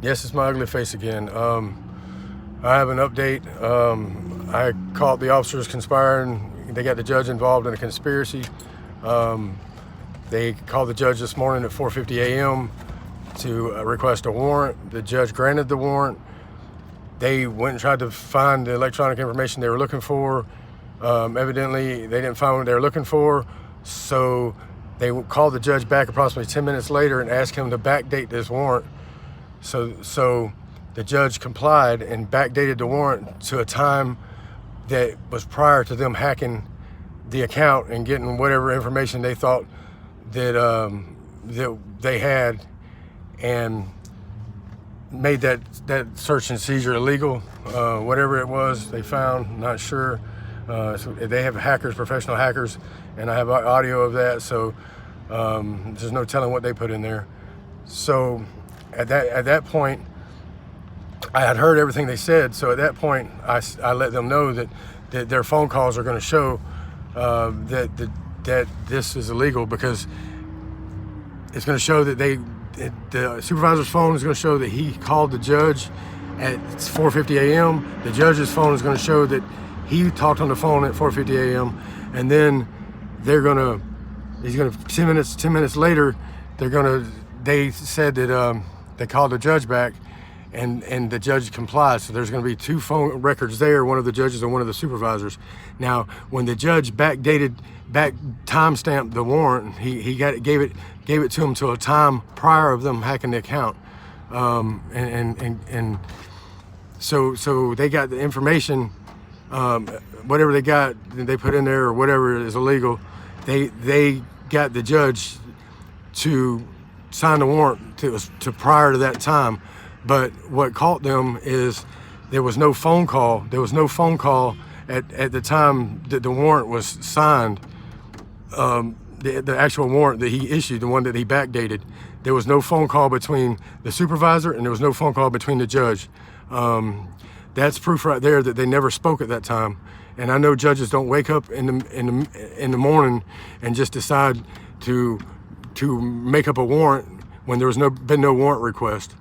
Yes, it's my ugly face again. I have an update. I caught the officers conspiring. They got the judge involved in a conspiracy. They called the judge this morning at 4:50 a.m. to request a warrant. The judge granted the warrant. They went and tried to find the electronic information they were looking for. Evidently, they didn't find what they were looking for, so they called the judge back approximately 10 minutes later and asked him to backdate this warrant. So the judge complied and backdated the warrant to a time that was prior to them hacking the account and getting whatever information they thought that they had, and made that search and seizure illegal. Whatever it was they found, not sure. So they have hackers, professional hackers, and I have audio of that, so there's no telling what they put in there. So at that point, I had heard everything they said. So at that point, I let them know that their phone calls are going to show that this is illegal, because it's going to show that the supervisor's phone is going to show that he called the judge at 4:50 a.m. The judge's phone is going to show that he talked on the phone at 4:50 a.m. And then he's going to 10 minutes later, they said that they called the judge back, and the judge complied. So there's going to be two phone records there, one of the judges and one of the supervisors. Now, when the judge timestamped the warrant, he gave it to him to a time prior of them hacking the account, and so they got the information, whatever they got, they put in there, or whatever is illegal. They got the judge to sign the warrant to prior to that time. But what caught them is there was no phone call. There was no phone call at the time that the warrant was signed. The actual warrant that he issued, the one that he backdated, there was no phone call between the supervisor, and there was no phone call between the judge. That's proof right there that they never spoke at that time. And I know judges don't wake up in the morning and just decide to make up a warrant when there was been no warrant request.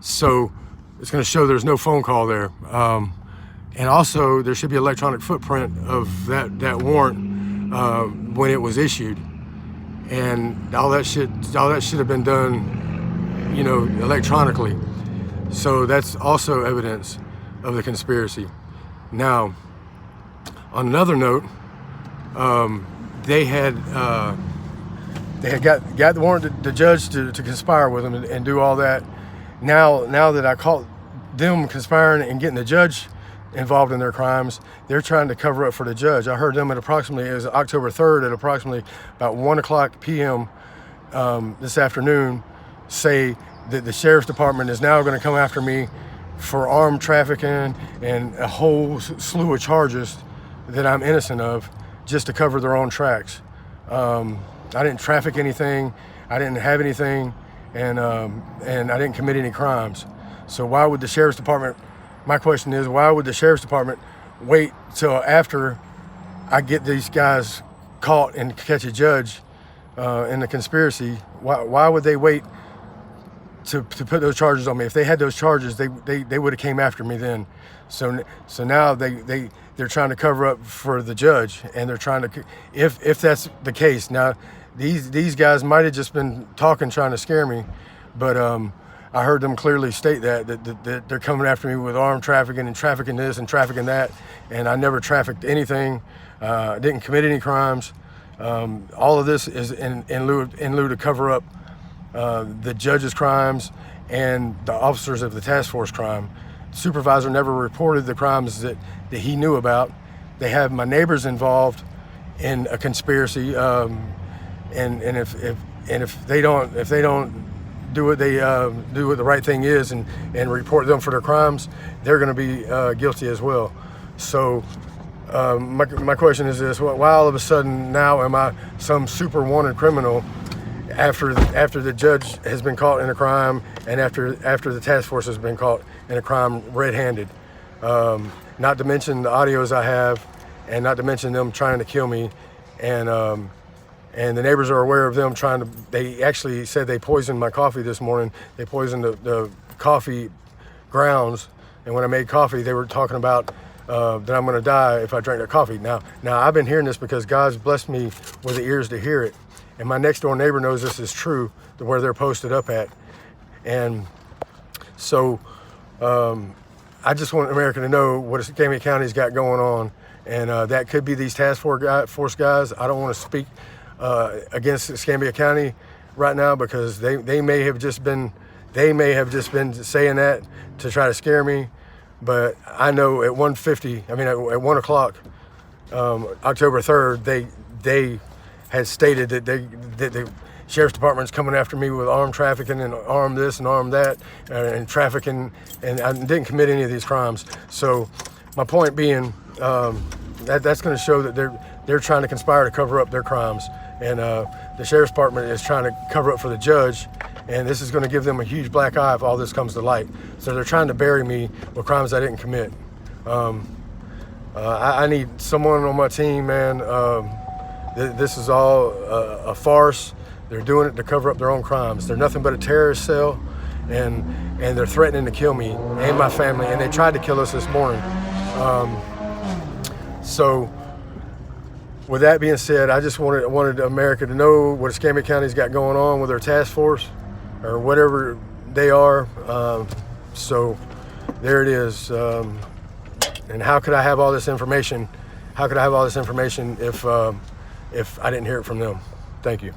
So it's going to show there's no phone call there. And also there should be electronic footprint of that warrant when it was issued. And all that should have been done, electronically. So that's also evidence of the conspiracy. Now, on another note, they had got the warrant, the judge to conspire with them and do all that. Now that I caught them conspiring and getting the judge involved in their crimes, they're trying to cover up for the judge. I heard them it was October 3rd at approximately about 1:00 p.m. This afternoon say that the sheriff's department is now going to come after me for armed trafficking and a whole slew of charges that I'm innocent of, just to cover their own tracks. I didn't traffic anything, I didn't have anything, and I didn't commit any crimes. So why would the sheriff's department, my question is, why would the sheriff's department wait till after I get these guys caught and catch a judge in the conspiracy? Why would they wait to put those charges on me? If they had those charges, they would have came after me then. So now they're trying to cover up for the judge, and they're trying to, if that's the case. Now these guys might have just been talking, trying to scare me, but I heard them clearly state that they're coming after me with armed trafficking and trafficking this and trafficking that, and I never trafficked anything. Didn't commit any crimes. All of this is in lieu to cover up the judge's crimes and the officers of the task force crime. The supervisor never reported the crimes that he knew about. They have my neighbors involved in a conspiracy, and if they don't do what the right thing is and report them for their crimes, they're going to be guilty as well. So my question is this: why all of a sudden now am I some super wanted criminal after the judge has been caught in a crime, and after the task force has been caught in a crime red-handed? Not to mention the audios I have, and not to mention them trying to kill me, and and the neighbors are aware of them they actually said they poisoned my coffee this morning. They poisoned the coffee grounds, and when I made coffee, they were talking about that I'm going to die if I drink their coffee. Now I've been hearing this because God's blessed me with the ears to hear it, and my next door neighbor knows this is true, to where they're posted up at, and so I just want America to know what Escambia County's got going on, and that could be these task force guys. I don't want to speak against Escambia County right now, because they may have just been saying that to try to scare me. But I know at 1 o'clock, October 3rd, they had stated that the Sheriff's Department's coming after me with armed trafficking and armed this and armed that, and trafficking, and I didn't commit any of these crimes. So my point being, that's going to show that they're trying to conspire to cover up their crimes, and the Sheriff's Department is trying to cover up for the judge, and this is going to give them a huge black eye if all this comes to light. So they're trying to bury me with crimes I didn't commit. I need someone on my team, man. This is all a farce. They're doing it to cover up their own crimes. They're nothing but a terrorist cell, and they're threatening to kill me and my family, and they tried to kill us this morning. So with that being said, I just wanted America to know what Escambia County's got going on with their task force, or whatever they are. So there it is. And how could I have all this information? How could I have all this information if I didn't hear it from them? Thank you.